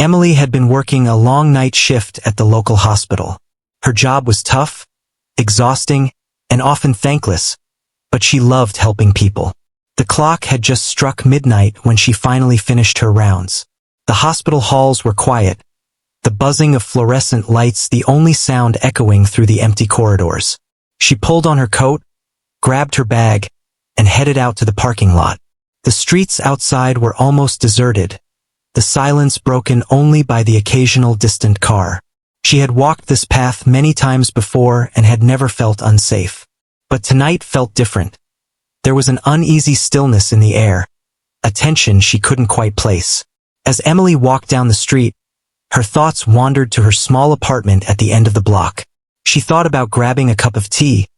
Emily had been working a long night shift at the local hospital. Her job was tough, exhausting, and often thankless, but she loved helping people. The clock had just struck midnight when she finally finished her rounds. The hospital halls were quiet, the buzzing of fluorescent lights the only sound echoing through the empty corridors. She pulled on her coat, grabbed her bag, and headed out to the parking lot. The streets outside were almost deserted, the silence broken only by the occasional distant car. She had walked this path many times before and had never felt unsafe. But tonight felt different. There was an uneasy stillness in the air, a tension she couldn't quite place. As Emily walked down the street, her thoughts wandered to her small apartment at the end of the block. She thought about grabbing a cup of tea,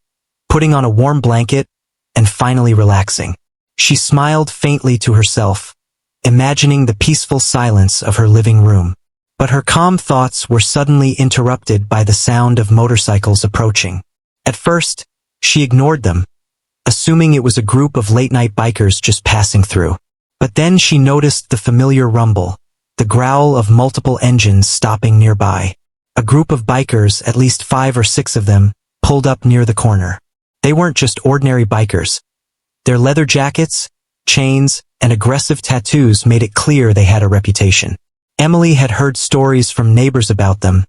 putting on a warm blanket, and finally relaxing. She smiled faintly to herself, imagining the peaceful silence of her living room. But her calm thoughts were suddenly interrupted by the sound of motorcycles approaching. At first, she ignored them, assuming it was a group of late-night bikers just passing through. But then she noticed the familiar rumble, the growl of multiple engines stopping nearby. A group of bikers, at least 5 or 6 of them, pulled up near the corner. They weren't just ordinary bikers. Their leather jackets, chains, and aggressive tattoos made it clear they had a reputation. Emily had heard stories from neighbors about them,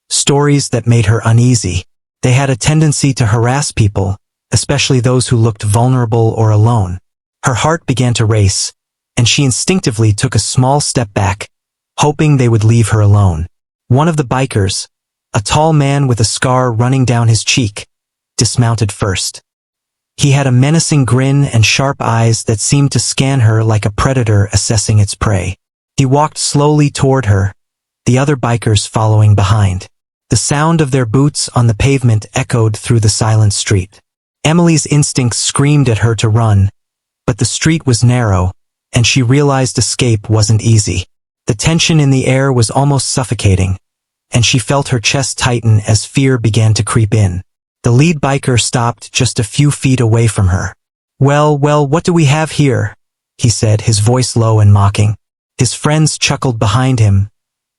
stories that made her uneasy. They had a tendency to harass people, especially those who looked vulnerable or alone. Her heart began to race, and she instinctively took a small step back, hoping they would leave her alone. One of the bikers, a tall man with a scar running down his cheek, dismounted first. He had a menacing grin and sharp eyes that seemed to scan her like a predator assessing its prey. He walked slowly toward her, the other bikers following behind. The sound of their boots on the pavement echoed through the silent street. Emily's instincts screamed at her to run, but the street was narrow, and she realized escape wasn't easy. The tension in the air was almost suffocating, and she felt her chest tighten as fear began to creep in. The lead biker stopped just a few feet away from her. Well, what do we have here?" he said, his voice low and mocking. His friends chuckled behind him,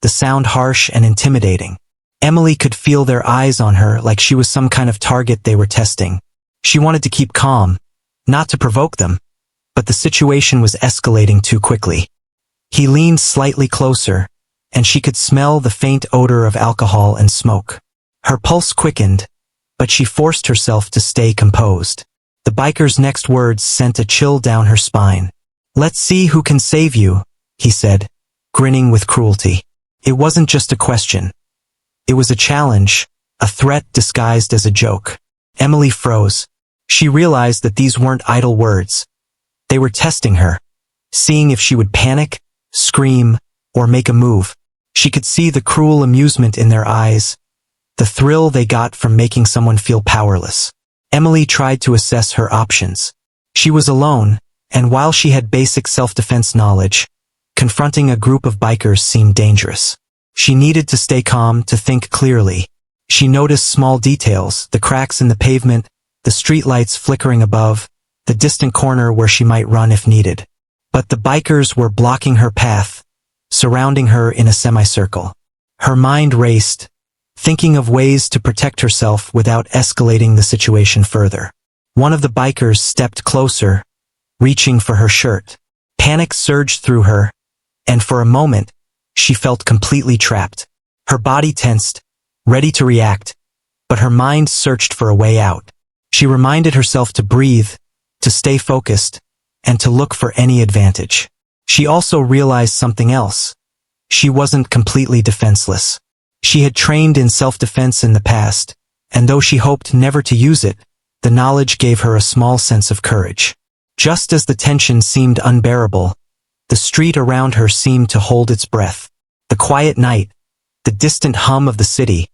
the sound harsh and intimidating. Emily could feel their eyes on her like she was some kind of target they were testing. She wanted to keep calm, not to provoke them, but the situation was escalating too quickly. He leaned slightly closer, and she could smell the faint odor of alcohol and smoke. Her pulse quickened, but she forced herself to stay composed. The biker's next words sent a chill down her spine. "Let's see who can save you," he said, grinning with cruelty. It wasn't just a question. It was a challenge, a threat disguised as a joke. Emily froze. She realized that these weren't idle words. They were testing her, seeing if she would panic, scream, or make a move. She could see the cruel amusement in their eyes, the thrill they got from making someone feel powerless. Emily tried to assess her options. She was alone, and while she had basic self-defense knowledge, confronting a group of bikers seemed dangerous. She needed to stay calm, to think clearly. She noticed small details, the cracks in the pavement, the streetlights flickering above, the distant corner where she might run if needed. But the bikers were blocking her path, surrounding her in a semicircle. Her mind raced, thinking of ways to protect herself without escalating the situation further. One of the bikers stepped closer, reaching for her shirt. Panic surged through her, and for a moment, she felt completely trapped. Her body tensed, ready to react, but her mind searched for a way out. She reminded herself to breathe, to stay focused, and to look for any advantage. She also realized something else. She wasn't completely defenseless. She had trained in self-defense in the past, and though she hoped never to use it, the knowledge gave her a small sense of courage. Just as the tension seemed unbearable, the street around her seemed to hold its breath. The quiet night, the distant hum of the city,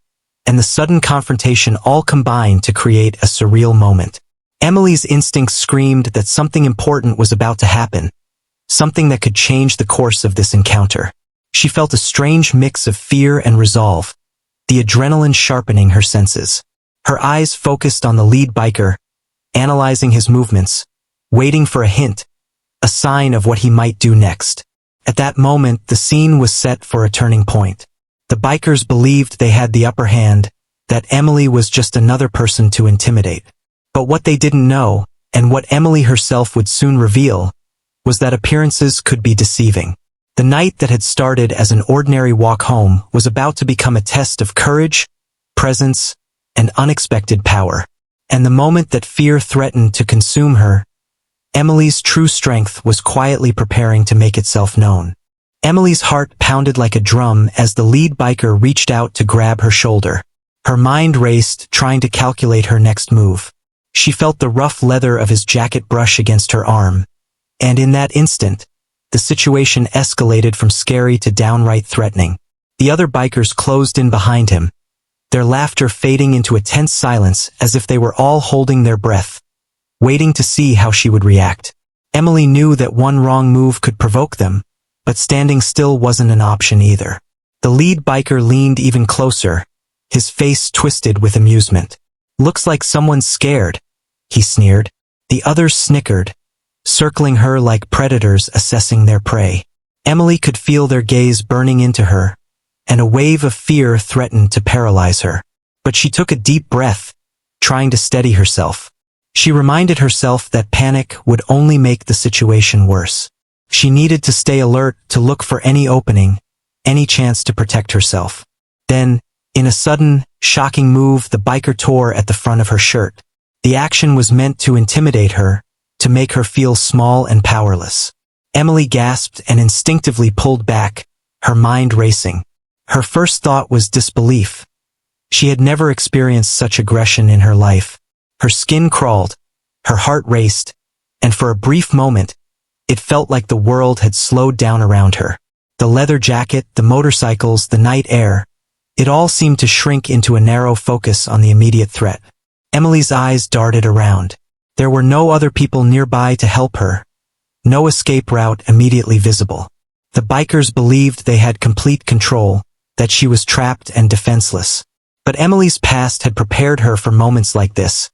and the sudden confrontation all combined to create a surreal moment. Emily's instincts screamed that something important was about to happen, something that could change the course of this encounter. She felt a strange mix of fear and resolve, the adrenaline sharpening her senses. Her eyes focused on the lead biker, analyzing his movements, waiting for a hint, a sign of what he might do next. At that moment, the scene was set for a turning point. The bikers believed they had the upper hand, that Emily was just another person to intimidate. But what they didn't know, and what Emily herself would soon reveal, was that appearances could be deceiving. The night that had started as an ordinary walk home was about to become a test of courage, presence, and unexpected power. And the moment that fear threatened to consume her, Emily's true strength was quietly preparing to make itself known. Emily's heart pounded like a drum as the lead biker reached out to grab her shoulder. Her mind raced, trying to calculate her next move. She felt the rough leather of his jacket brush against her arm, and in that instant, the situation escalated from scary to downright threatening. The other bikers closed in behind him, their laughter fading into a tense silence as if they were all holding their breath, waiting to see how she would react. Emily knew that one wrong move could provoke them, but standing still wasn't an option either. The lead biker leaned even closer, his face twisted with amusement. "Looks like someone's scared," he sneered. The others snickered, circling her like predators assessing their prey. Emily could feel their gaze burning into her, and a wave of fear threatened to paralyze her. But she took a deep breath, trying to steady herself. She reminded herself that panic would only make the situation worse. She needed to stay alert, to look for any opening, any chance to protect herself. Then, in a sudden, shocking move, the biker tore at the front of her shirt. The action was meant to intimidate her, to make her feel small and powerless. Emily gasped and instinctively pulled back, her mind racing. Her first thought was disbelief. She had never experienced such aggression in her life. Her skin crawled, her heart raced, and for a brief moment, it felt like the world had slowed down around her. The leather jacket, the motorcycles, the night air, it all seemed to shrink into a narrow focus on the immediate threat. Emily's eyes darted around. There were no other people nearby to help her, no escape route immediately visible. The bikers believed they had complete control, that she was trapped and defenseless. But Emily's past had prepared her for moments like this,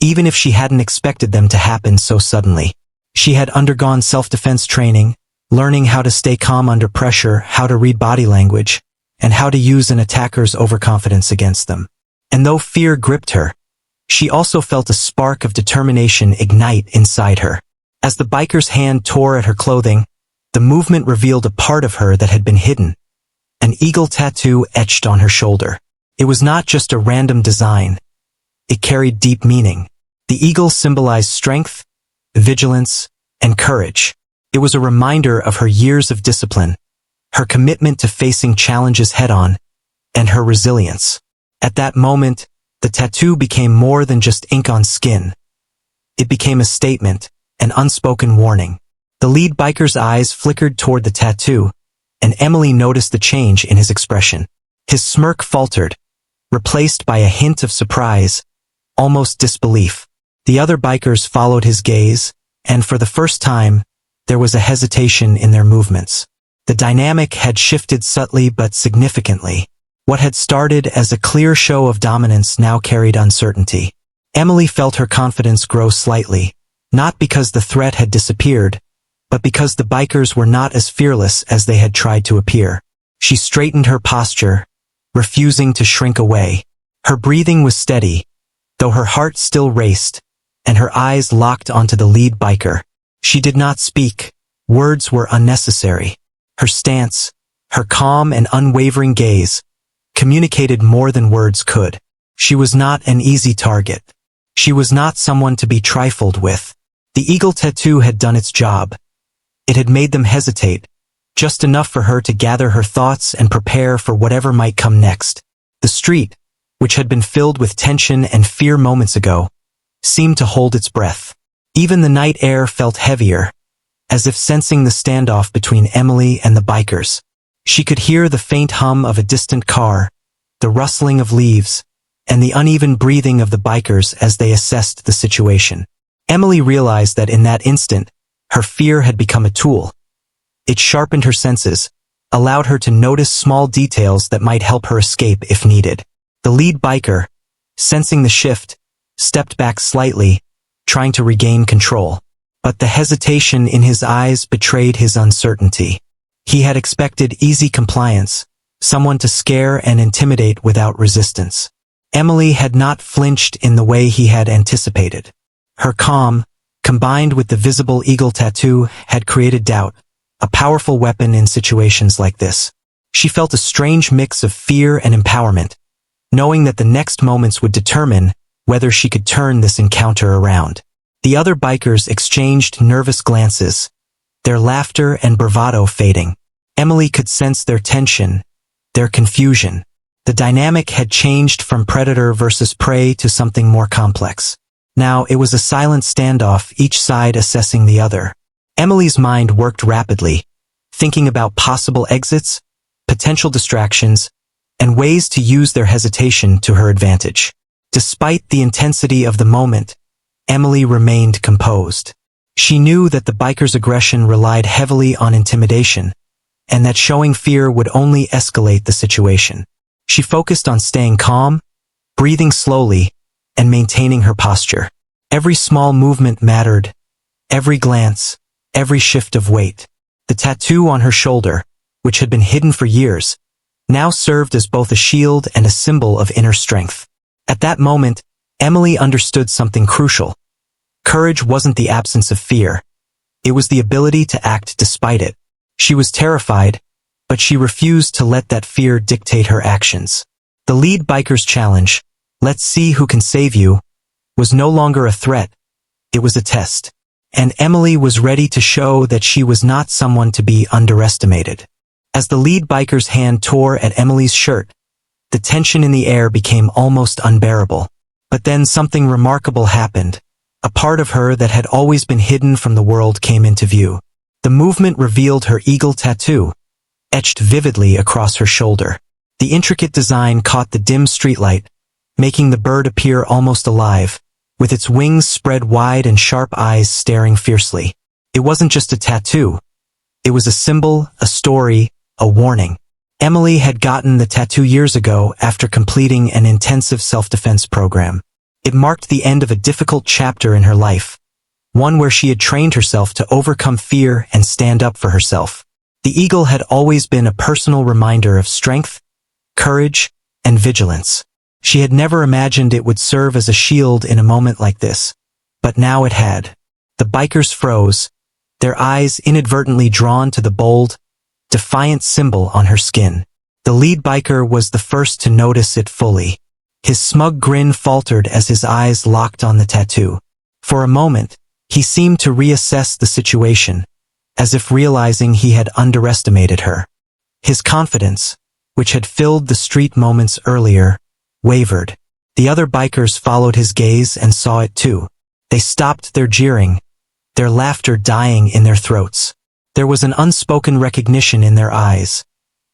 even if she hadn't expected them to happen so suddenly. She had undergone self-defense training, learning how to stay calm under pressure, how to read body language, and how to use an attacker's overconfidence against them. And though fear gripped her, she also felt a spark of determination ignite inside her. As the biker's hand tore at her clothing, the movement revealed a part of her that had been hidden, an eagle tattoo etched on her shoulder. It was not just a random design. It carried deep meaning. The eagle symbolized strength, vigilance, and courage. It was a reminder of her years of discipline, her commitment to facing challenges head-on, and her resilience. At that moment, the tattoo became more than just ink on skin. It became a statement, an unspoken warning. The lead biker's eyes flickered toward the tattoo, and Emily noticed the change in his expression. His smirk faltered, replaced by a hint of surprise, almost disbelief. The other bikers followed his gaze, and for the first time, there was a hesitation in their movements. The dynamic had shifted subtly but significantly. What had started as a clear show of dominance now carried uncertainty. Emily felt her confidence grow slightly, not because the threat had disappeared, but because the bikers were not as fearless as they had tried to appear. She straightened her posture, refusing to shrink away. Her breathing was steady, though her heart still raced, and her eyes locked onto the lead biker. She did not speak. Words were unnecessary. Her stance, her calm and unwavering gaze, communicated more than words could. She was not an easy target. She was not someone to be trifled with. The eagle tattoo had done its job. It had made them hesitate, just enough for her to gather her thoughts and prepare for whatever might come next. The street, which had been filled with tension and fear moments ago, seemed to hold its breath. Even the night air felt heavier, as if sensing the standoff between Emily and the bikers. She could hear the faint hum of a distant car, the rustling of leaves, and the uneven breathing of the bikers as they assessed the situation. Emily realized that in that instant, her fear had become a tool. It sharpened her senses, allowed her to notice small details that might help her escape if needed. The lead biker, sensing the shift, stepped back slightly, trying to regain control. But the hesitation in his eyes betrayed his uncertainty. He had expected easy compliance, someone to scare and intimidate without resistance. Emily had not flinched in the way he had anticipated. Her calm, combined with the visible eagle tattoo, had created doubt, a powerful weapon in situations like this. She felt a strange mix of fear and empowerment, knowing that the next moments would determine whether she could turn this encounter around. The other bikers exchanged nervous glances, their laughter and bravado fading. Emily could sense their tension, their confusion. The dynamic had changed from predator versus prey to something more complex. Now it was a silent standoff, each side assessing the other. Emily's mind worked rapidly, thinking about possible exits, potential distractions, and ways to use their hesitation to her advantage. Despite the intensity of the moment, Emily remained composed. She knew that the biker's aggression relied heavily on intimidation, and that showing fear would only escalate the situation. She focused on staying calm, breathing slowly, and maintaining her posture. Every small movement mattered, every glance, every shift of weight. The tattoo on her shoulder, which had been hidden for years, now served as both a shield and a symbol of inner strength. At that moment, Emily understood something crucial. Courage wasn't the absence of fear. It was the ability to act despite it. She was terrified, but she refused to let that fear dictate her actions. The lead biker's challenge, "Let's see who can save you," was no longer a threat. It was a test. And Emily was ready to show that she was not someone to be underestimated. As the lead biker's hand tore at Emily's shirt, the tension in the air became almost unbearable. But then something remarkable happened. A part of her that had always been hidden from the world came into view. The movement revealed her eagle tattoo, etched vividly across her shoulder. The intricate design caught the dim streetlight, making the bird appear almost alive, with its wings spread wide and sharp eyes staring fiercely. It wasn't just a tattoo. It was a symbol, a story, a warning. Emily had gotten the tattoo years ago after completing an intensive self-defense program. It marked the end of a difficult chapter in her life, one where she had trained herself to overcome fear and stand up for herself. The eagle had always been a personal reminder of strength, courage, and vigilance. She had never imagined it would serve as a shield in a moment like this, but now it had. The bikers froze, their eyes inadvertently drawn to the bold, defiant symbol on her skin. The lead biker was the first to notice it fully. His smug grin faltered as his eyes locked on the tattoo. For a moment, he seemed to reassess the situation, as if realizing he had underestimated her. His confidence, which had filled the street moments earlier, wavered. The other bikers followed his gaze and saw it too. They stopped their jeering, their laughter dying in their throats. There was an unspoken recognition in their eyes,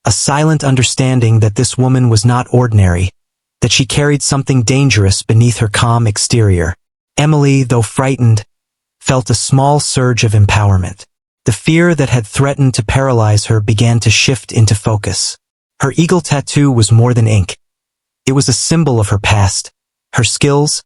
a silent understanding that this woman was not ordinary, that she carried something dangerous beneath her calm exterior. Emily, though frightened, felt a small surge of empowerment. The fear that had threatened to paralyze her began to shift into focus. Her eagle tattoo was more than ink. It was a symbol of her past, her skills,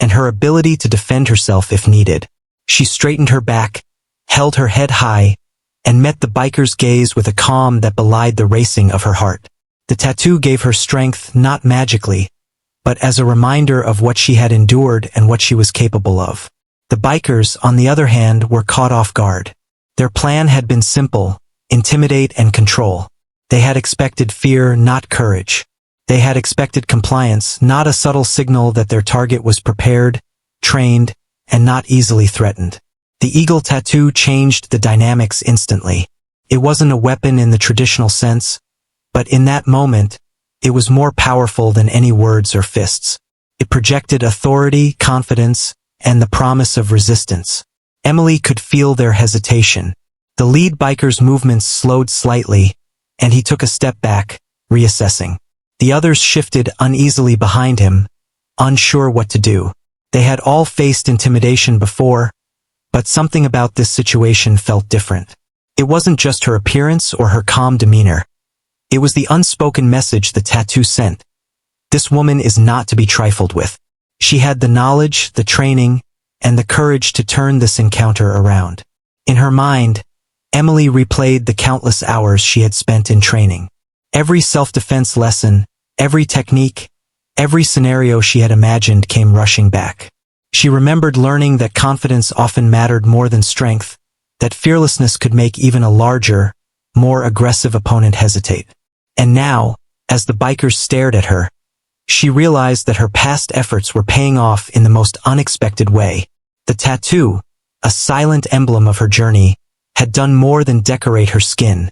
and her ability to defend herself if needed. She straightened her back, held her head high, and met the biker's gaze with a calm that belied the racing of her heart. The tattoo gave her strength not magically, but as a reminder of what she had endured and what she was capable of. The bikers, on the other hand, were caught off guard. Their plan had been simple: intimidate and control. They had expected fear, not courage. They had expected compliance, not a subtle signal that their target was prepared, trained, and not easily threatened. The eagle tattoo changed the dynamics instantly. It wasn't a weapon in the traditional sense, but in that moment, it was more powerful than any words or fists. It projected authority, confidence, and the promise of resistance. Emily could feel their hesitation. The lead biker's movements slowed slightly, and he took a step back, reassessing. The others shifted uneasily behind him, unsure what to do. They had all faced intimidation before, but something about this situation felt different. It wasn't just her appearance or her calm demeanor. It was the unspoken message the tattoo sent. This woman is not to be trifled with. She had the knowledge, the training, and the courage to turn this encounter around. In her mind, Emily replayed the countless hours she had spent in training. Every self-defense lesson, every technique, every scenario she had imagined came rushing back. She remembered learning that confidence often mattered more than strength, that fearlessness could make even a larger, more aggressive opponent hesitate. And now, as the bikers stared at her, she realized that her past efforts were paying off in the most unexpected way. The tattoo, a silent emblem of her journey, had done more than decorate her skin.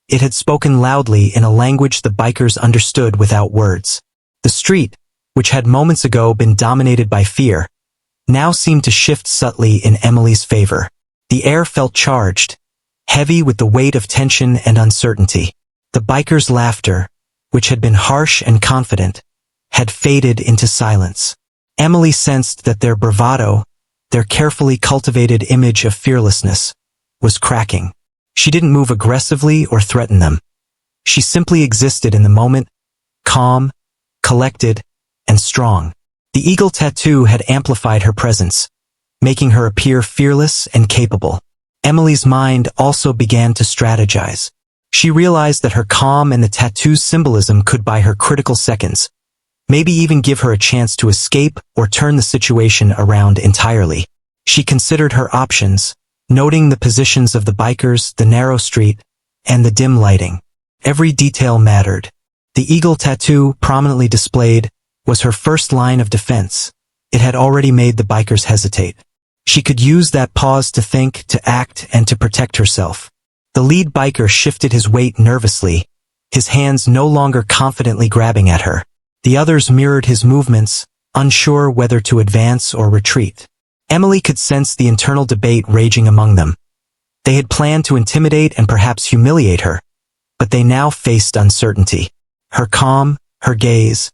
It had spoken loudly in a language the bikers understood without words. The street, which had moments ago been dominated by fear, now seemed to shift subtly in Emily's favor. The air felt charged, heavy with the weight of tension and uncertainty. The bikers' laughter, which had been harsh and confident, had faded into silence. Emily sensed that their bravado, their carefully cultivated image of fearlessness, was cracking. She didn't move aggressively or threaten them. She simply existed in the moment, calm, collected, and strong. The eagle tattoo had amplified her presence, making her appear fearless and capable. Emily's mind also began to strategize. She realized that her calm and the tattoo's symbolism could buy her critical seconds, maybe even give her a chance to escape or turn the situation around entirely. She considered her options, noting the positions of the bikers, the narrow street, and the dim lighting. Every detail mattered. The eagle tattoo, prominently displayed, was her first line of defense. It had already made the bikers hesitate. She could use that pause to think, to act, and to protect herself. The lead biker shifted his weight nervously, his hands no longer confidently grabbing at her. The others mirrored his movements, unsure whether to advance or retreat. Emily could sense the internal debate raging among them. They had planned to intimidate and perhaps humiliate her, but they now faced uncertainty. Her calm, her gaze,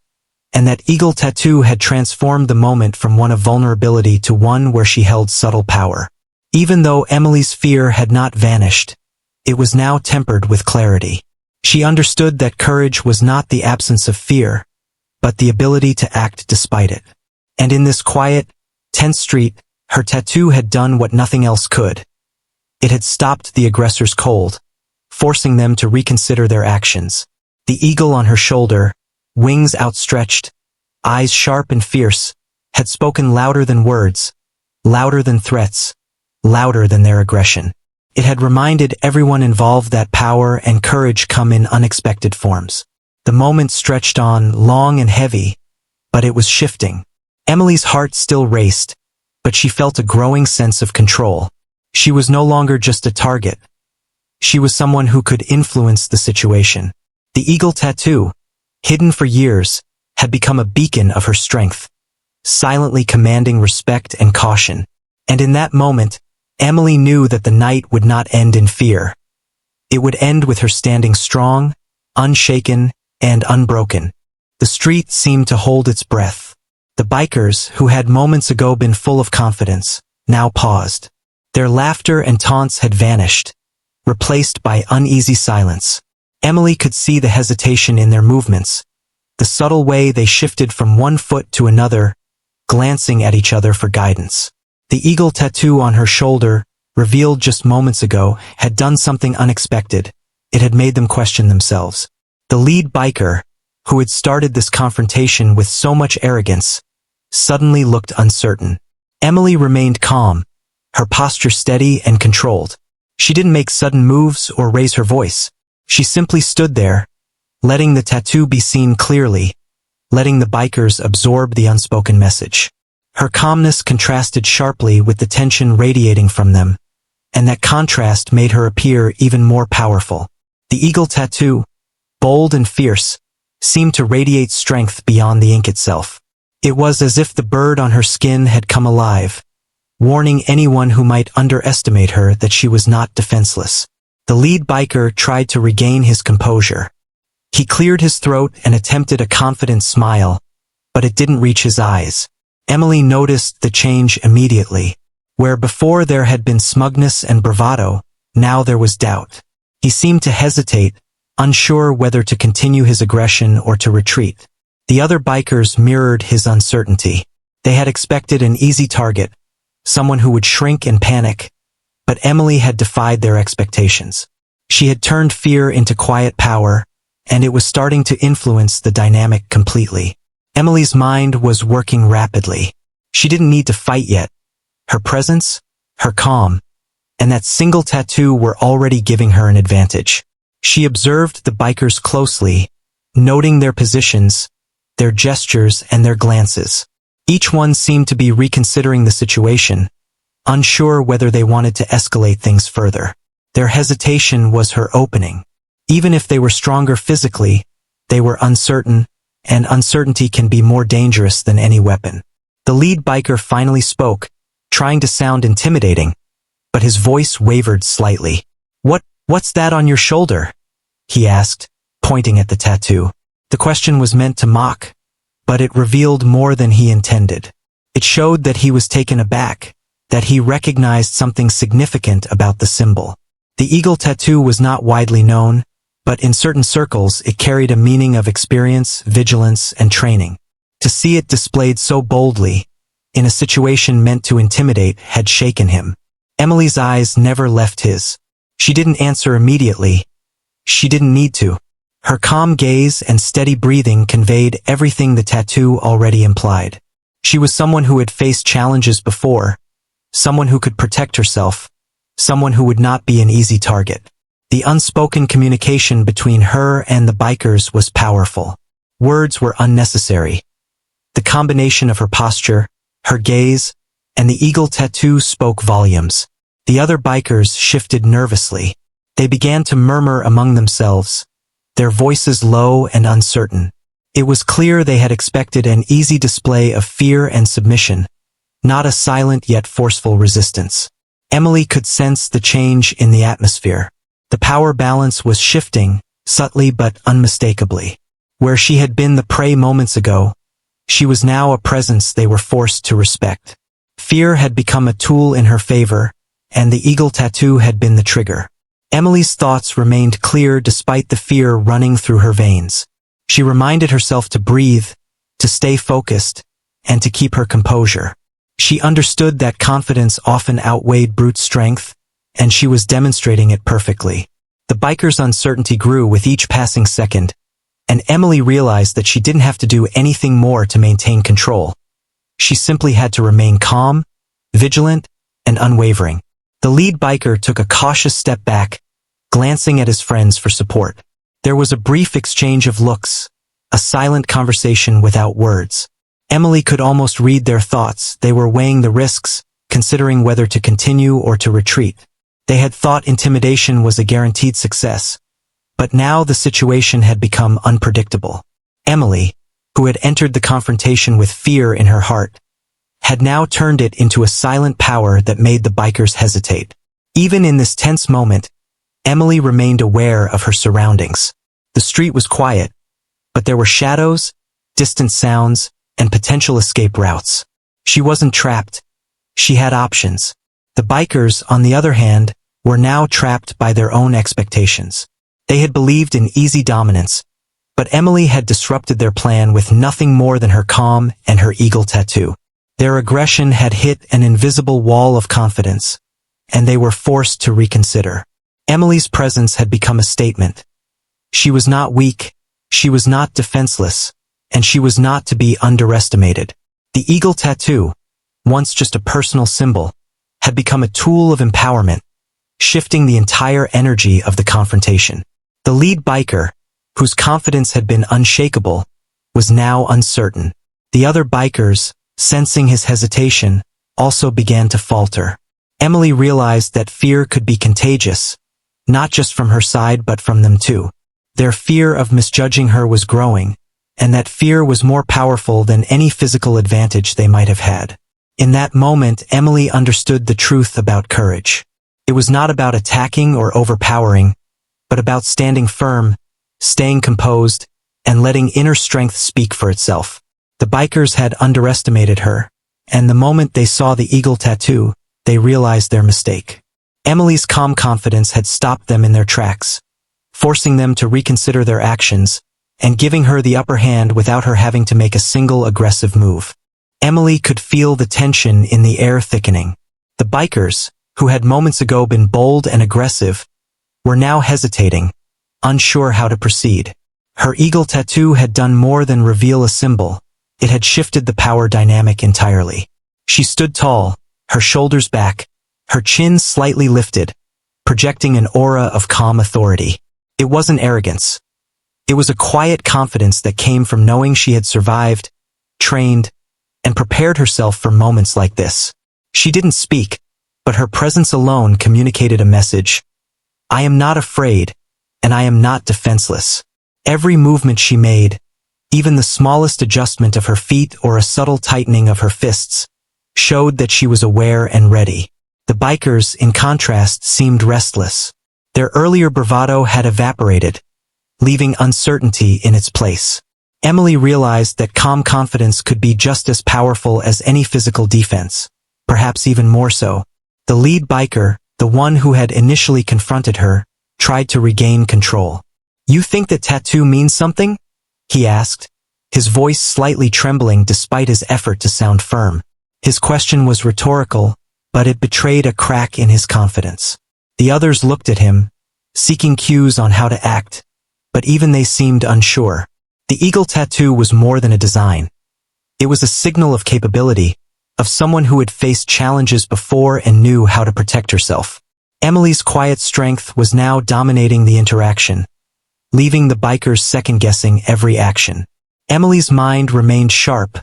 and that eagle tattoo had transformed the moment from one of vulnerability to one where she held subtle power. Even though Emily's fear had not vanished, it was now tempered with clarity. She understood that courage was not the absence of fear, but the ability to act despite it. And in this quiet, tense street, her tattoo had done what nothing else could. It had stopped the aggressors cold, forcing them to reconsider their actions. The eagle on her shoulder, wings outstretched, eyes sharp and fierce, had spoken louder than words, louder than threats, louder than their aggression. It had reminded everyone involved that power and courage come in unexpected forms. The moment stretched on, long and heavy, but it was shifting. Emily's heart still raced, but she felt a growing sense of control. She was no longer just a target. She was someone who could influence the situation. The eagle tattoo, hidden for years, had become a beacon of her strength, silently commanding respect and caution. And in that moment, Emily knew that the night would not end in fear. It would end with her standing strong, unshaken, and unbroken. The street seemed to hold its breath. The bikers, who had moments ago been full of confidence, now paused. Their laughter and taunts had vanished, replaced by uneasy silence. Emily could see the hesitation in their movements, the subtle way they shifted from one foot to another, glancing at each other for guidance. The eagle tattoo on her shoulder, revealed just moments ago, had done something unexpected. It had made them question themselves. The lead biker, who had started this confrontation with so much arrogance, suddenly looked uncertain. Emily remained calm, her posture steady and controlled. She didn't make sudden moves or raise her voice. She simply stood there, letting the tattoo be seen clearly, letting the bikers absorb the unspoken message. Her calmness contrasted sharply with the tension radiating from them, and that contrast made her appear even more powerful. The eagle tattoo, bold and fierce, seemed to radiate strength beyond the ink itself. It was as if the bird on her skin had come alive, warning anyone who might underestimate her that she was not defenseless. The lead biker tried to regain his composure. He cleared his throat and attempted a confident smile, but it didn't reach his eyes. Emily noticed the change immediately. Where before there had been smugness and bravado, now there was doubt. He seemed to hesitate, unsure whether to continue his aggression or to retreat. The other bikers mirrored his uncertainty. They had expected an easy target, someone who would shrink and panic, but Emily had defied their expectations. She had turned fear into quiet power, and it was starting to influence the dynamic completely. Emily's mind was working rapidly. She didn't need to fight yet. Her presence, her calm, and that single tattoo were already giving her an advantage. She observed the bikers closely, noting their positions, their gestures, and their glances. Each one seemed to be reconsidering the situation, unsure whether they wanted to escalate things further. Their hesitation was her opening. Even if they were stronger physically, they were uncertain, and uncertainty can be more dangerous than any weapon. The lead biker finally spoke, trying to sound intimidating, but his voice wavered slightly. What's that on your shoulder?" he asked, pointing at the tattoo. The question was meant to mock, but it revealed more than he intended. It showed that he was taken aback, that he recognized something significant about the symbol. The eagle tattoo was not widely known, but in certain circles it carried a meaning of experience, vigilance, and training. To see it displayed so boldly, in a situation meant to intimidate, had shaken him. Emily's eyes never left his. She didn't answer immediately. She didn't need to. Her calm gaze and steady breathing conveyed everything the tattoo already implied. She was someone who had faced challenges before, someone who could protect herself, someone who would not be an easy target. The unspoken communication between her and the bikers was powerful. Words were unnecessary. The combination of her posture, her gaze, and the eagle tattoo spoke volumes. The other bikers shifted nervously. They began to murmur among themselves, their voices low and uncertain. It was clear they had expected an easy display of fear and submission, not a silent yet forceful resistance. Emily could sense the change in the atmosphere. The power balance was shifting, subtly but unmistakably. Where she had been the prey moments ago, she was now a presence they were forced to respect. Fear had become a tool in her favor, and the eagle tattoo had been the trigger. Emily's thoughts remained clear despite the fear running through her veins. She reminded herself to breathe, to stay focused, and to keep her composure. She understood that confidence often outweighed brute strength, and she was demonstrating it perfectly. The biker's uncertainty grew with each passing second, and Emily realized that she didn't have to do anything more to maintain control. She simply had to remain calm, vigilant, and unwavering. The lead biker took a cautious step back, glancing at his friends for support. There was a brief exchange of looks, a silent conversation without words. Emily could almost read their thoughts. They were weighing the risks, considering whether to continue or to retreat. They had thought intimidation was a guaranteed success, but now the situation had become unpredictable. Emily, who had entered the confrontation with fear in her heart, had now turned it into a silent power that made the bikers hesitate. Even in this tense moment, Emily remained aware of her surroundings. The street was quiet, but there were shadows, distant sounds, and potential escape routes. She wasn't trapped. She had options. The bikers, on the other hand, were now trapped by their own expectations. They had believed in easy dominance, but Emily had disrupted their plan with nothing more than her calm and her eagle tattoo. Their aggression had hit an invisible wall of confidence, and they were forced to reconsider. Emily's presence had become a statement. She was not weak, she was not defenseless, and she was not to be underestimated. The eagle tattoo, once just a personal symbol, had become a tool of empowerment, shifting the entire energy of the confrontation. The lead biker, whose confidence had been unshakable, was now uncertain. The other bikers, sensing his hesitation, also began to falter. Emily realized that fear could be contagious, not just from her side but from them too. Their fear of misjudging her was growing, and that fear was more powerful than any physical advantage they might have had. In that moment, Emily understood the truth about courage. It was not about attacking or overpowering, but about standing firm, staying composed, and letting inner strength speak for itself. The bikers had underestimated her, and the moment they saw the eagle tattoo, they realized their mistake. Emily's calm confidence had stopped them in their tracks, forcing them to reconsider their actions, and giving her the upper hand without her having to make a single aggressive move. Emily could feel the tension in the air thickening. The bikers, who had moments ago been bold and aggressive, were now hesitating, unsure how to proceed. Her eagle tattoo had done more than reveal a symbol. It had shifted the power dynamic entirely. She stood tall, her shoulders back, her chin slightly lifted, projecting an aura of calm authority. It wasn't arrogance. It was a quiet confidence that came from knowing she had survived, trained, and prepared herself for moments like this. She didn't speak, but her presence alone communicated a message. I am not afraid, and I am not defenseless. Every movement she made, even the smallest adjustment of her feet or a subtle tightening of her fists, showed that she was aware and ready. The bikers, in contrast, seemed restless. Their earlier bravado had evaporated, leaving uncertainty in its place. Emily realized that calm confidence could be just as powerful as any physical defense, perhaps even more so. The lead biker, the one who had initially confronted her, tried to regain control. You think the tattoo means something? He asked, his voice slightly trembling despite his effort to sound firm. His question was rhetorical, but it betrayed a crack in his confidence. The others looked at him, seeking cues on how to act, but even they seemed unsure. The eagle tattoo was more than a design. It was a signal of capability, of someone who had faced challenges before and knew how to protect herself. Emily's quiet strength was now dominating the interaction, leaving the bikers second-guessing every action. Emily's mind remained sharp,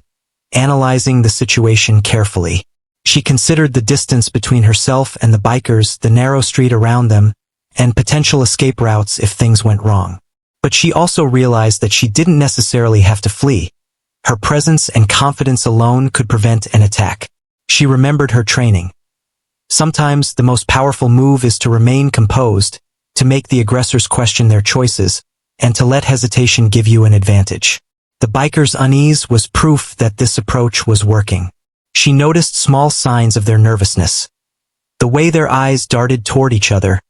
analyzing the situation carefully. She considered the distance between herself and the bikers, the narrow street around them, and potential escape routes if things went wrong. But she also realized that she didn't necessarily have to flee. Her presence and confidence alone could prevent an attack. She remembered her training. Sometimes the most powerful move is to remain composed, to make the aggressors question their choices, and to let hesitation give you an advantage. The biker's unease was proof that this approach was working. She noticed small signs of their nervousness. The way their eyes darted toward each other,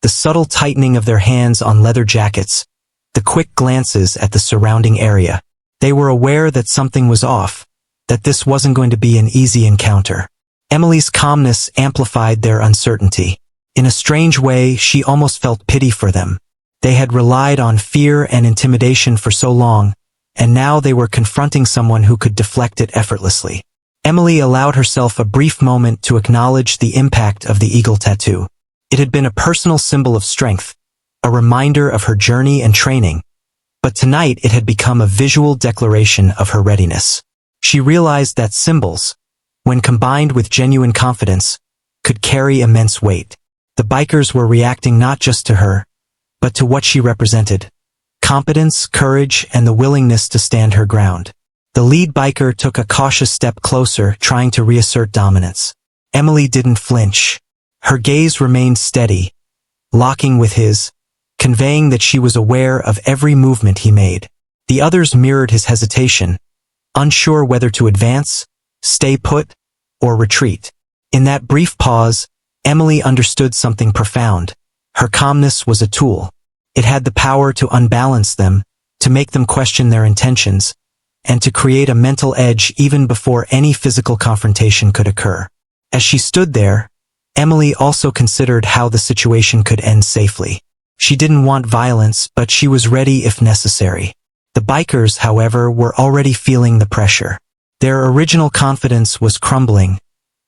the subtle tightening of their hands on leather jackets, the quick glances at the surrounding area. They were aware that something was off, that this wasn't going to be an easy encounter. Emily's calmness amplified their uncertainty. In a strange way, she almost felt pity for them. They had relied on fear and intimidation for so long, and now they were confronting someone who could deflect it effortlessly. Emily allowed herself a brief moment to acknowledge the impact of the eagle tattoo. It had been a personal symbol of strength, a reminder of her journey and training, but tonight it had become a visual declaration of her readiness. She realized that symbols, when combined with genuine confidence, could carry immense weight. The bikers were reacting not just to her, but to what she represented: competence, courage, and the willingness to stand her ground. The lead biker took a cautious step closer, trying to reassert dominance. Emily didn't flinch. Her gaze remained steady, locking with his, conveying that she was aware of every movement he made. The others mirrored his hesitation, unsure whether to advance, stay put, or retreat. In that brief pause, Emily understood something profound. Her calmness was a tool. It had the power to unbalance them, to make them question their intentions, and to create a mental edge even before any physical confrontation could occur. As she stood there, Emily also considered how the situation could end safely. She didn't want violence, but she was ready if necessary. The bikers, however, were already feeling the pressure. Their original confidence was crumbling,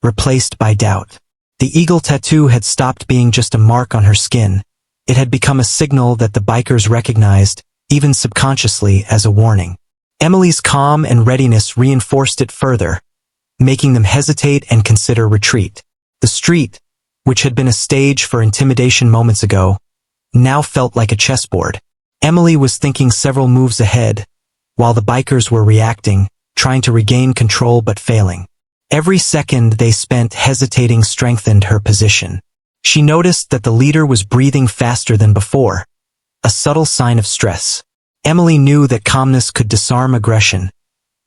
replaced by doubt. The eagle tattoo had stopped being just a mark on her skin. It had become a signal that the bikers recognized, even subconsciously, as a warning. Emily's calm and readiness reinforced it further, making them hesitate and consider retreat. The street, which had been a stage for intimidation moments ago, now felt like a chessboard. Emily was thinking several moves ahead, while the bikers were reacting, trying to regain control but failing. Every second they spent hesitating strengthened her position. She noticed that the leader was breathing faster than before, a subtle sign of stress. Emily knew that calmness could disarm aggression,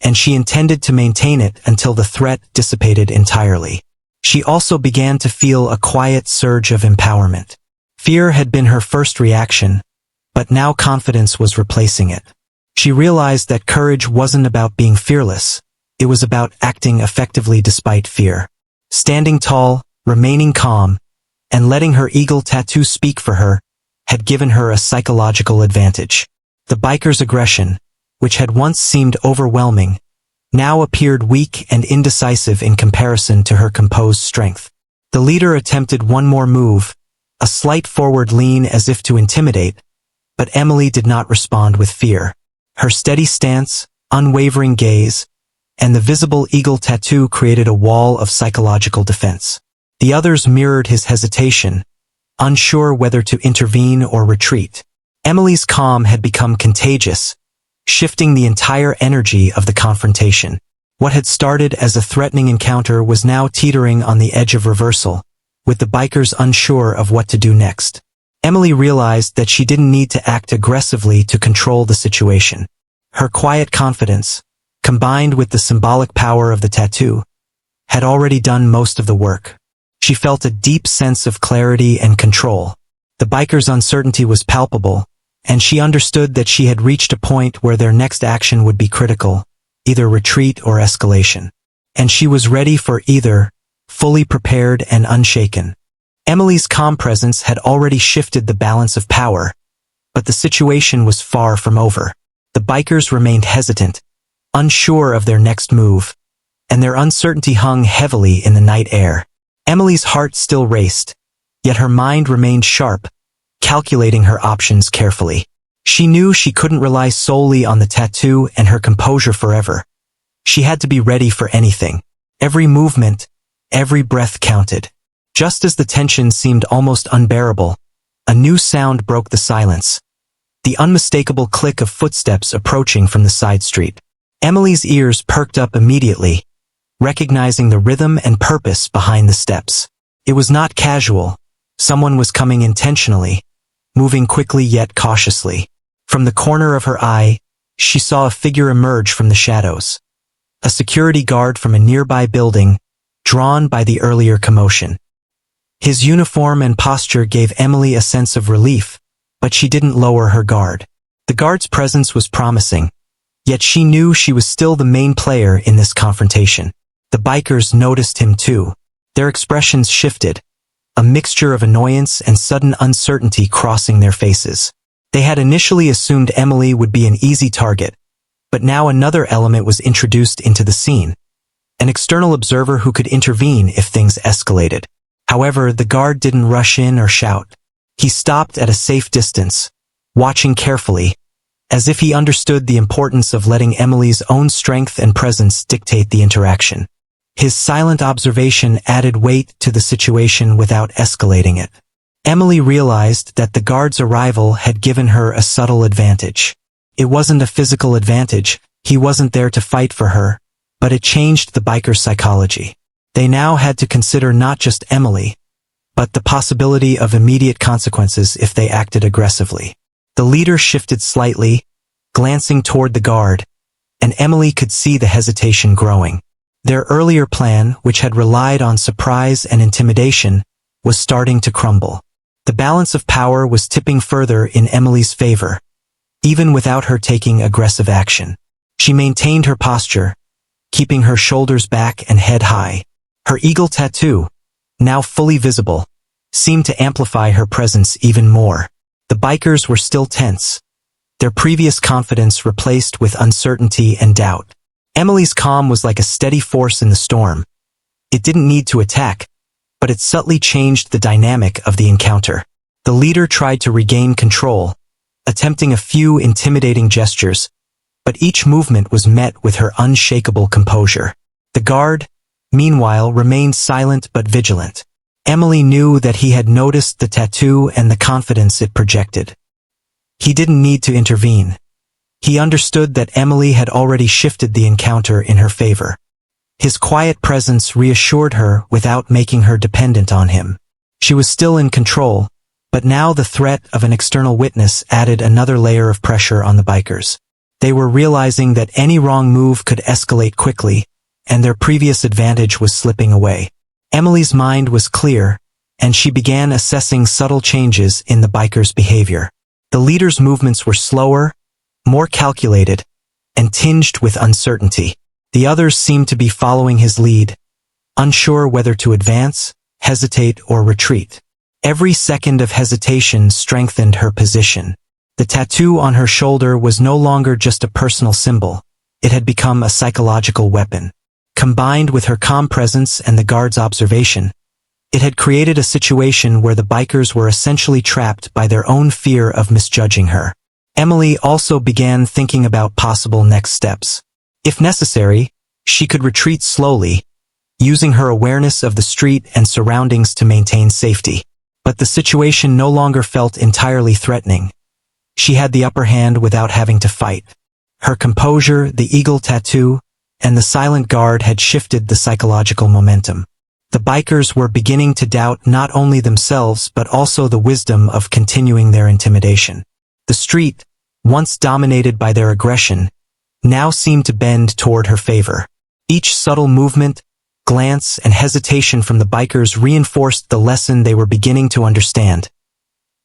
and she intended to maintain it until the threat dissipated entirely. She also began to feel a quiet surge of empowerment. Fear had been her first reaction, but now confidence was replacing it. She realized that courage wasn't about being fearless, it was about acting effectively despite fear. Standing tall, remaining calm, and letting her eagle tattoo speak for her, had given her a psychological advantage. The biker's aggression, which had once seemed overwhelming, now appeared weak and indecisive in comparison to her composed strength. The leader attempted one more move, a slight forward lean as if to intimidate, but Emily did not respond with fear. Her steady stance, unwavering gaze, and the visible eagle tattoo created a wall of psychological defense. The others mirrored his hesitation, unsure whether to intervene or retreat. Emily's calm had become contagious, shifting the entire energy of the confrontation. What had started as a threatening encounter was now teetering on the edge of reversal, with the bikers unsure of what to do next. Emily realized that she didn't need to act aggressively to control the situation. Her quiet confidence, combined with the symbolic power of the tattoo, had already done most of the work. She felt a deep sense of clarity and control. The bikers' uncertainty was palpable, and she understood that she had reached a point where their next action would be critical, either retreat or escalation. And she was ready for either, fully prepared and unshaken. Emily's calm presence had already shifted the balance of power, but the situation was far from over. The bikers remained hesitant, unsure of their next move, and their uncertainty hung heavily in the night air. Emily's heart still raced, yet her mind remained sharp, calculating her options carefully. She knew she couldn't rely solely on the tattoo and her composure forever. She had to be ready for anything. Every movement, every breath counted. Just as the tension seemed almost unbearable, a new sound broke the silence. The unmistakable click of footsteps approaching from the side street. Emily's ears perked up immediately, recognizing the rhythm and purpose behind the steps. It was not casual. Someone was coming intentionally, moving quickly yet cautiously. From the corner of her eye, she saw a figure emerge from the shadows. A security guard from a nearby building, drawn by the earlier commotion. His uniform and posture gave Emily a sense of relief, but she didn't lower her guard. The guard's presence was promising, yet she knew she was still the main player in this confrontation. The bikers noticed him too. Their expressions shifted, a mixture of annoyance and sudden uncertainty crossing their faces. They had initially assumed Emily would be an easy target, but now another element was introduced into the scene. An external observer who could intervene if things escalated. However, the guard didn't rush in or shout. He stopped at a safe distance, watching carefully, as if he understood the importance of letting Emily's own strength and presence dictate the interaction. His silent observation added weight to the situation without escalating it. Emily realized that the guard's arrival had given her a subtle advantage. It wasn't a physical advantage, he wasn't there to fight for her, but it changed the biker's psychology. They now had to consider not just Emily, but the possibility of immediate consequences if they acted aggressively. The leader shifted slightly, glancing toward the guard, and Emily could see the hesitation growing. Their earlier plan, which had relied on surprise and intimidation, was starting to crumble. The balance of power was tipping further in Emily's favor, even without her taking aggressive action. She maintained her posture, keeping her shoulders back and head high. Her eagle tattoo, now fully visible, seemed to amplify her presence even more. The bikers were still tense, their previous confidence replaced with uncertainty and doubt. Emily's calm was like a steady force in the storm. It didn't need to attack, but it subtly changed the dynamic of the encounter. The leader tried to regain control, attempting a few intimidating gestures, but each movement was met with her unshakable composure. The guard, meanwhile, remained silent but vigilant. Emily knew that he had noticed the tattoo and the confidence it projected. He didn't need to intervene. He understood that Emily had already shifted the encounter in her favor. His quiet presence reassured her without making her dependent on him. She was still in control, but now the threat of an external witness added another layer of pressure on the bikers. They were realizing that any wrong move could escalate quickly, and their previous advantage was slipping away. Emily's mind was clear, and she began assessing subtle changes in the bikers' behavior. The leader's movements were slower, more calculated, and tinged with uncertainty. The others seemed to be following his lead, unsure whether to advance, hesitate, or retreat. Every second of hesitation strengthened her position. The tattoo on her shoulder was no longer just a personal symbol. It had become a psychological weapon. Combined with her calm presence and the guard's observation, it had created a situation where the bikers were essentially trapped by their own fear of misjudging her. Emily also began thinking about possible next steps. If necessary, she could retreat slowly, using her awareness of the street and surroundings to maintain safety. But the situation no longer felt entirely threatening. She had the upper hand without having to fight. Her composure, the eagle tattoo, and the silent guard had shifted the psychological momentum. The bikers were beginning to doubt not only themselves but also the wisdom of continuing their intimidation. The street, once dominated by their aggression, now seemed to bend toward her favor. Each subtle movement, glance, and hesitation from the bikers reinforced the lesson they were beginning to understand.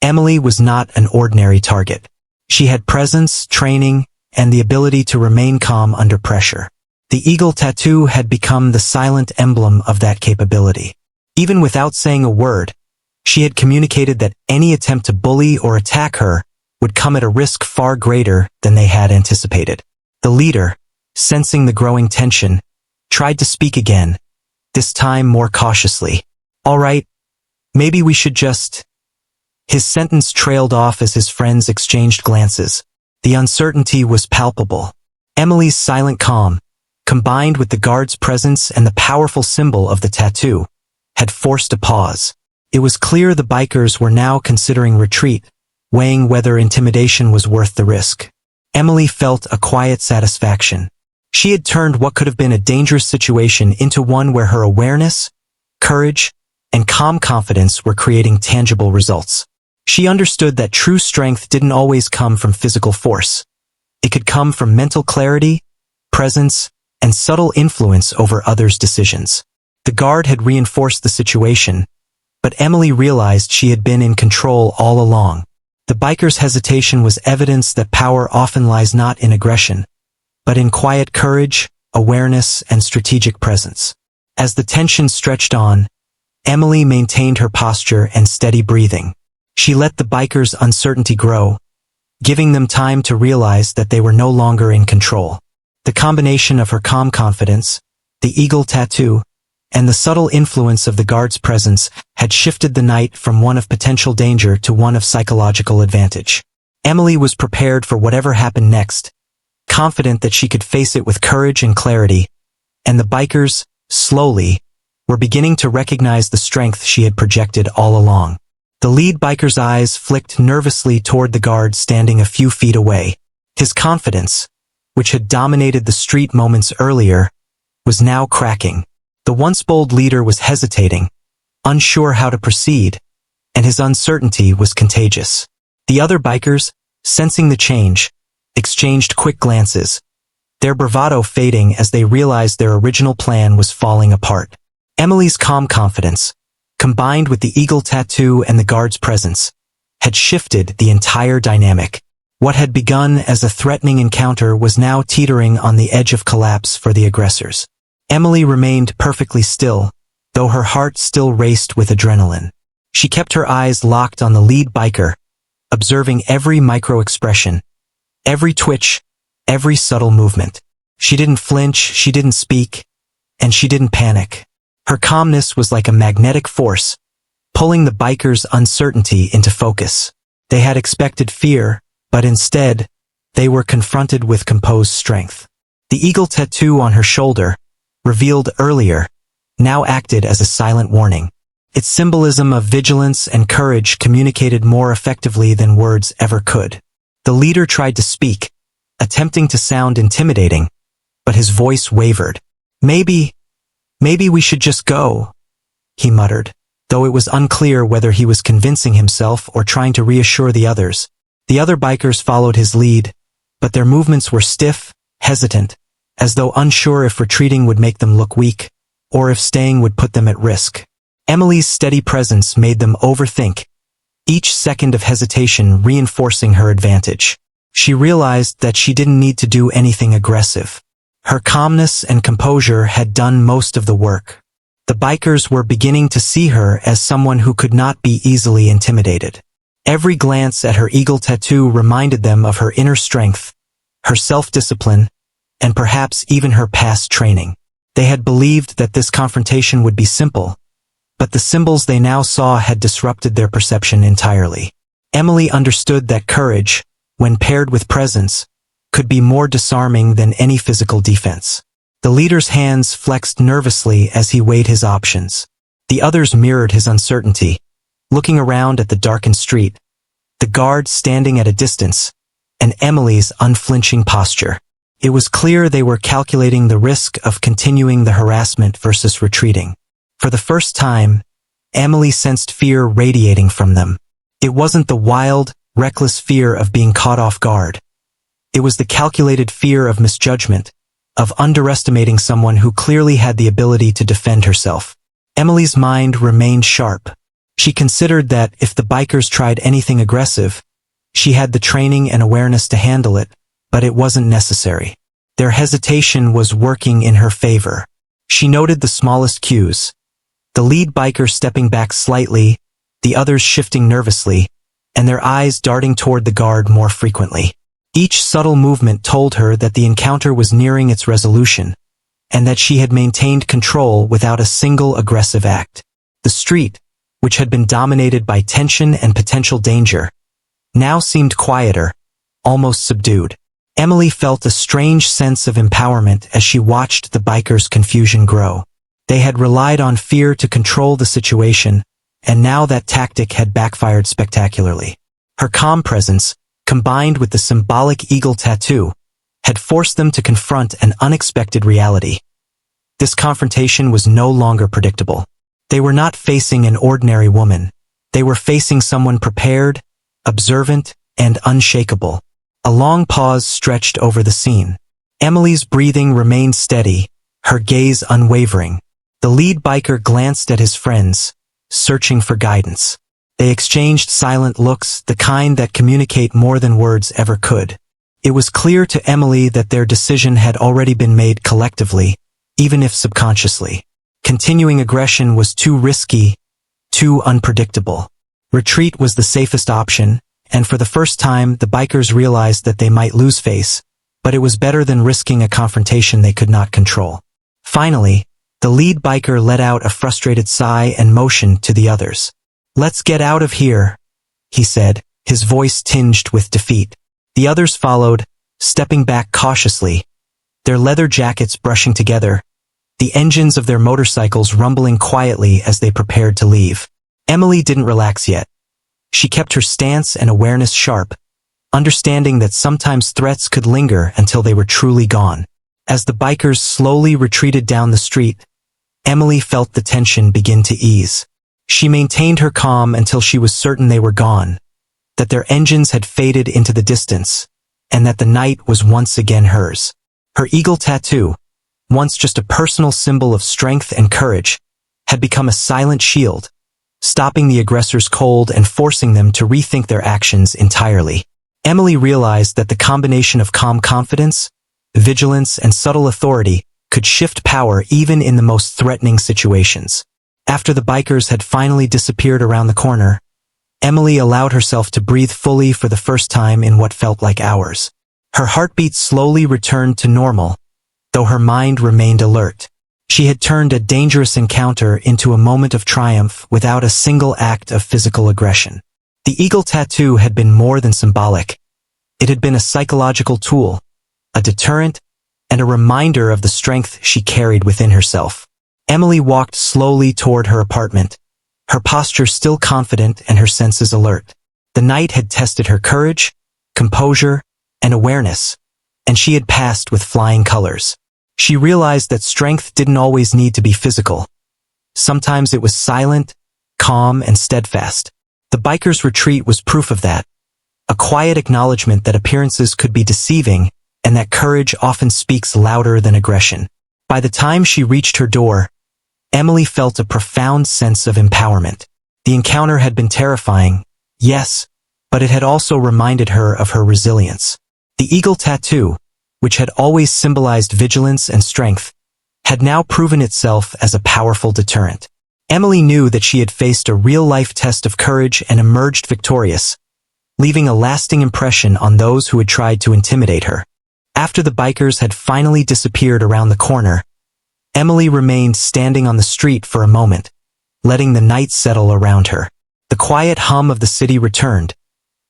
Emily was not an ordinary target. She had presence, training, and the ability to remain calm under pressure. The eagle tattoo had become the silent emblem of that capability. Even without saying a word, she had communicated that any attempt to bully or attack her would come at a risk far greater than they had anticipated. The leader, sensing the growing tension, tried to speak again, this time more cautiously. "All right, maybe we should just..." His sentence trailed off as his friends exchanged glances. The uncertainty was palpable. Emily's silent calm, combined with the guard's presence and the powerful symbol of the tattoo, had forced a pause. It was clear the bikers were now considering retreat, weighing whether intimidation was worth the risk. Emily felt a quiet satisfaction. She had turned what could have been a dangerous situation into one where her awareness, courage, and calm confidence were creating tangible results. She understood that true strength didn't always come from physical force. It could come from mental clarity, presence, and subtle influence over others' decisions. The guard had reinforced the situation, but Emily realized she had been in control all along. The biker's hesitation was evidence that power often lies not in aggression, but in quiet courage, awareness, and strategic presence. As the tension stretched on, Emily maintained her posture and steady breathing. She let the bikers' uncertainty grow, giving them time to realize that they were no longer in control. The combination of her calm confidence, the eagle tattoo, and the subtle influence of the guard's presence had shifted the night from one of potential danger to one of psychological advantage. Emily was prepared for whatever happened next, confident that she could face it with courage and clarity, and the bikers, slowly, were beginning to recognize the strength she had projected all along. The lead biker's eyes flicked nervously toward the guard standing a few feet away. His confidence, which had dominated the street moments earlier, was now cracking. The once bold leader was hesitating, unsure how to proceed, and his uncertainty was contagious. The other bikers, sensing the change, exchanged quick glances, their bravado fading as they realized their original plan was falling apart. Emily's calm confidence, combined with the eagle tattoo and the guard's presence, had shifted the entire dynamic. What had begun as a threatening encounter was now teetering on the edge of collapse for the aggressors. Emily remained perfectly still, though her heart still raced with adrenaline. She kept her eyes locked on the lead biker, observing every micro-expression, every twitch, every subtle movement. She didn't flinch, she didn't speak, and she didn't panic. Her calmness was like a magnetic force, pulling the bikers' uncertainty into focus. They had expected fear, but instead, they were confronted with composed strength. The eagle tattoo on her shoulder, revealed earlier, now acted as a silent warning. Its symbolism of vigilance and courage communicated more effectively than words ever could. The leader tried to speak, attempting to sound intimidating, but his voice wavered. Maybe we should just go," he muttered, though it was unclear whether he was convincing himself or trying to reassure the others. The other bikers followed his lead, but their movements were stiff, hesitant, as though unsure if retreating would make them look weak, or if staying would put them at risk. Emily's steady presence made them overthink, each second of hesitation reinforcing her advantage. She realized that she didn't need to do anything aggressive. Her calmness and composure had done most of the work. The bikers were beginning to see her as someone who could not be easily intimidated. Every glance at her eagle tattoo reminded them of her inner strength, her self-discipline, and perhaps even her past training. They had believed that this confrontation would be simple, but the symbols they now saw had disrupted their perception entirely. Emily understood that courage, when paired with presence, could be more disarming than any physical defense. The leader's hands flexed nervously as he weighed his options. The others mirrored his uncertainty, looking around at the darkened street, the guard standing at a distance, and Emily's unflinching posture. It was clear they were calculating the risk of continuing the harassment versus retreating. For the first time, Emily sensed fear radiating from them. It wasn't the wild, reckless fear of being caught off guard. It was the calculated fear of misjudgment, of underestimating someone who clearly had the ability to defend herself. Emily's mind remained sharp. She considered that if the bikers tried anything aggressive, she had the training and awareness to handle it, but it wasn't necessary. Their hesitation was working in her favor. She noted the smallest cues. The lead biker stepping back slightly, the others shifting nervously, and their eyes darting toward the guard more frequently. Each subtle movement told her that the encounter was nearing its resolution, and that she had maintained control without a single aggressive act. The street, which had been dominated by tension and potential danger, now seemed quieter, almost subdued. Emily felt a strange sense of empowerment as she watched the bikers' confusion grow. They had relied on fear to control the situation, and now that tactic had backfired spectacularly. Her calm presence, combined with the symbolic eagle tattoo, had forced them to confront an unexpected reality. This confrontation was no longer predictable. They were not facing an ordinary woman. They were facing someone prepared, observant, and unshakable. A long pause stretched over the scene. Emily's breathing remained steady, her gaze unwavering. The lead biker glanced at his friends, searching for guidance. They exchanged silent looks, the kind that communicate more than words ever could. It was clear to Emily that their decision had already been made collectively, even if subconsciously. Continuing aggression was too risky, too unpredictable. Retreat was the safest option, and for the first time the bikers realized that they might lose face, but it was better than risking a confrontation they could not control. Finally, the lead biker let out a frustrated sigh and motioned to the others. "Let's get out of here," he said, his voice tinged with defeat. The others followed, stepping back cautiously, their leather jackets brushing together, the engines of their motorcycles rumbling quietly as they prepared to leave. Emily didn't relax yet. She kept her stance and awareness sharp, understanding that sometimes threats could linger until they were truly gone. As the bikers slowly retreated down the street, Emily felt the tension begin to ease. She maintained her calm until she was certain they were gone, that their engines had faded into the distance, and that the night was once again hers. Her eagle tattoo, once just a personal symbol of strength and courage, had become a silent shield, stopping the aggressors cold and forcing them to rethink their actions entirely. Emily realized that the combination of calm confidence, vigilance, and subtle authority could shift power even in the most threatening situations. After the bikers had finally disappeared around the corner, Emily allowed herself to breathe fully for the first time in what felt like hours. Her heartbeat slowly returned to normal, though her mind remained alert. She had turned a dangerous encounter into a moment of triumph without a single act of physical aggression. The eagle tattoo had been more than symbolic. It had been a psychological tool, a deterrent, and a reminder of the strength she carried within herself. Emily walked slowly toward her apartment, her posture still confident and her senses alert. The night had tested her courage, composure, and awareness, and she had passed with flying colors. She realized that strength didn't always need to be physical. Sometimes it was silent, calm, and steadfast. The bikers' retreat was proof of that, a quiet acknowledgement that appearances could be deceiving and that courage often speaks louder than aggression. By the time she reached her door, Emily felt a profound sense of empowerment. The encounter had been terrifying, yes, but it had also reminded her of her resilience. The eagle tattoo, which had always symbolized vigilance and strength, had now proven itself as a powerful deterrent. Emily knew that she had faced a real-life test of courage and emerged victorious, leaving a lasting impression on those who had tried to intimidate her. After the bikers had finally disappeared around the corner, Emily remained standing on the street for a moment, letting the night settle around her. The quiet hum of the city returned,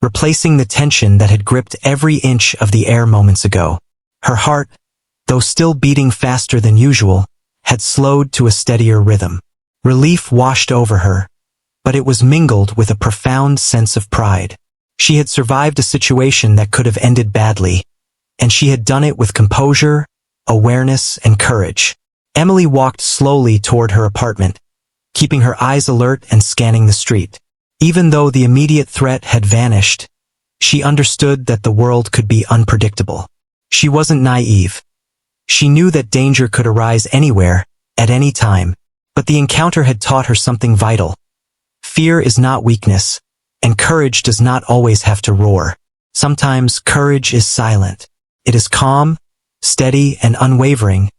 replacing the tension that had gripped every inch of the air moments ago. Her heart, though still beating faster than usual, had slowed to a steadier rhythm. Relief washed over her, but it was mingled with a profound sense of pride. She had survived a situation that could have ended badly, and she had done it with composure, awareness, and courage. Emily walked slowly toward her apartment, keeping her eyes alert and scanning the street. Even though the immediate threat had vanished, she understood that the world could be unpredictable. She wasn't naive. She knew that danger could arise anywhere, at any time, but the encounter had taught her something vital. Fear is not weakness, and courage does not always have to roar. Sometimes courage is silent. It is calm, steady, and unwavering,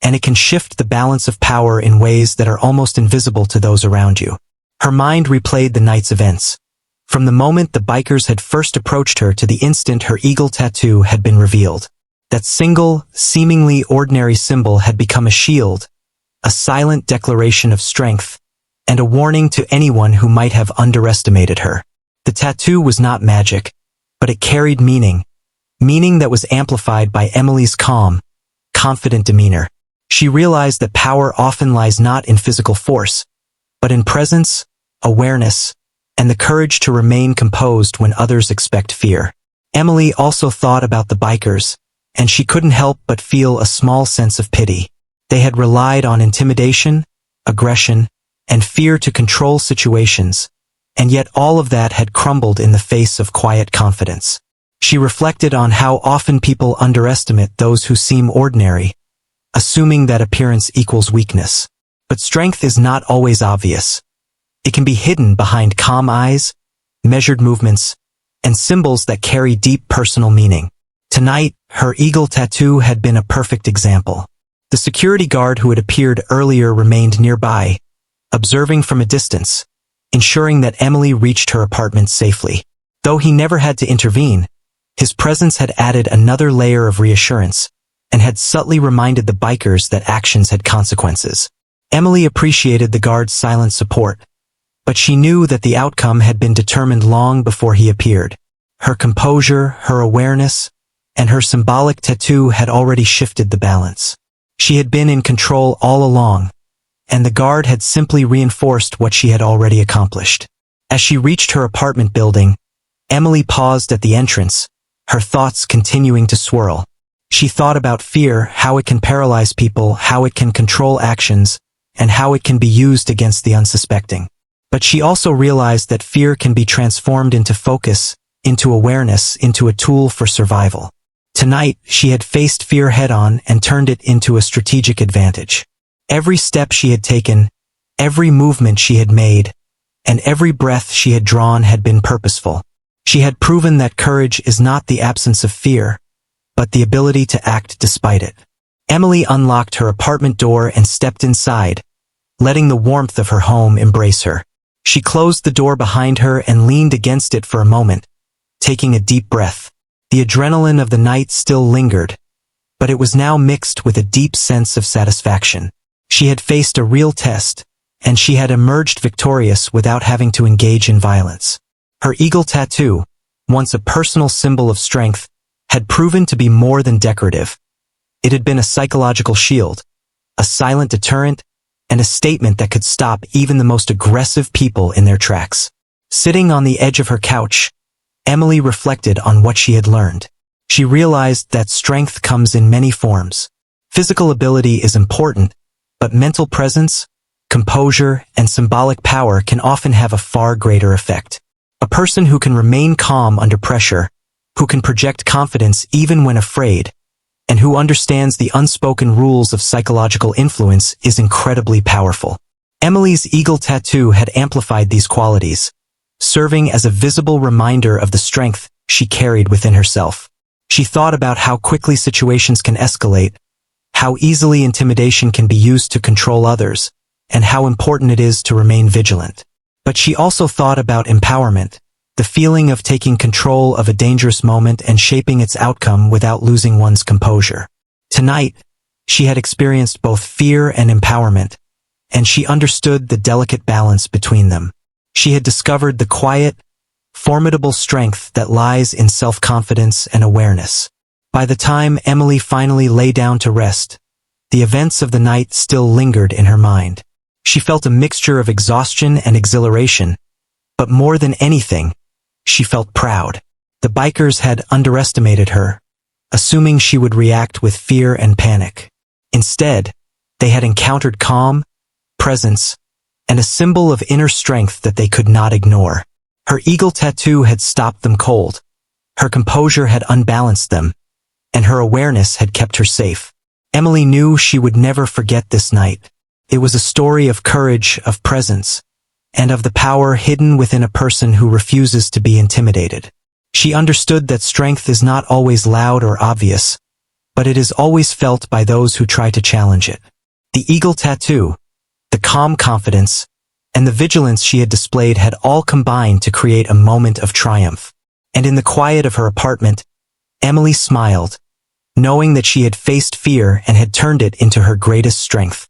and it can shift the balance of power in ways that are almost invisible to those around you. Her mind replayed the night's events. From the moment the bikers had first approached her to the instant her eagle tattoo had been revealed. That single, seemingly ordinary symbol had become a shield, a silent declaration of strength, and a warning to anyone who might have underestimated her. The tattoo was not magic, but it carried meaning that was amplified by Emily's calm, confident demeanor. She realized that power often lies not in physical force, but in presence, awareness, and the courage to remain composed when others expect fear. Emily also thought about the bikers, and she couldn't help but feel a small sense of pity. They had relied on intimidation, aggression, and fear to control situations, and yet all of that had crumbled in the face of quiet confidence. She reflected on how often people underestimate those who seem ordinary, assuming that appearance equals weakness. But strength is not always obvious. It can be hidden behind calm eyes, measured movements, and symbols that carry deep personal meaning. Tonight, her eagle tattoo had been a perfect example. The security guard who had appeared earlier remained nearby, observing from a distance, ensuring that Emily reached her apartment safely. Though he never had to intervene, his presence had added another layer of reassurance, and had subtly reminded the bikers that actions had consequences. Emily appreciated the guard's silent support, but she knew that the outcome had been determined long before he appeared. Her composure, her awareness, and her symbolic tattoo had already shifted the balance. She had been in control all along, and the guard had simply reinforced what she had already accomplished. As she reached her apartment building, Emily paused at the entrance, her thoughts continuing to swirl. She thought about fear, how it can paralyze people, how it can control actions, and how it can be used against the unsuspecting. But she also realized that fear can be transformed into focus, into awareness, into a tool for survival. Tonight, she had faced fear head-on and turned it into a strategic advantage. Every step she had taken, every movement she had made, and every breath she had drawn had been purposeful. She had proven that courage is not the absence of fear, but the ability to act despite it. Emily unlocked her apartment door and stepped inside, letting the warmth of her home embrace her. She closed the door behind her and leaned against it for a moment, taking a deep breath. The adrenaline of the night still lingered, but it was now mixed with a deep sense of satisfaction. She had faced a real test, and she had emerged victorious without having to engage in violence. Her eagle tattoo, once a personal symbol of strength, had proven to be more than decorative. It had been a psychological shield, a silent deterrent, and a statement that could stop even the most aggressive people in their tracks. Sitting on the edge of her couch, Emily reflected on what she had learned. She realized that strength comes in many forms. Physical ability is important, but mental presence, composure, and symbolic power can often have a far greater effect. A person who can remain calm under pressure, who can project confidence even when afraid, and who understands the unspoken rules of psychological influence is incredibly powerful. Emily's eagle tattoo had amplified these qualities, serving as a visible reminder of the strength she carried within herself. She thought about how quickly situations can escalate, how easily intimidation can be used to control others, and how important it is to remain vigilant. But she also thought about empowerment, the feeling of taking control of a dangerous moment and shaping its outcome without losing one's composure. Tonight, she had experienced both fear and empowerment, and she understood the delicate balance between them. She had discovered the quiet, formidable strength that lies in self-confidence and awareness. By the time Emily finally lay down to rest, the events of the night still lingered in her mind. She felt a mixture of exhaustion and exhilaration, but more than anything, she felt proud. The bikers had underestimated her, assuming she would react with fear and panic. Instead, they had encountered calm, presence, and a symbol of inner strength that they could not ignore. Her eagle tattoo had stopped them cold, her composure had unbalanced them, and her awareness had kept her safe. Emily knew she would never forget this night. It was a story of courage, of presence, and of the power hidden within a person who refuses to be intimidated. She understood that strength is not always loud or obvious, but it is always felt by those who try to challenge it. The eagle tattoo, the calm confidence, and the vigilance she had displayed had all combined to create a moment of triumph. And in the quiet of her apartment, Emily smiled, knowing that she had faced fear and had turned it into her greatest strength.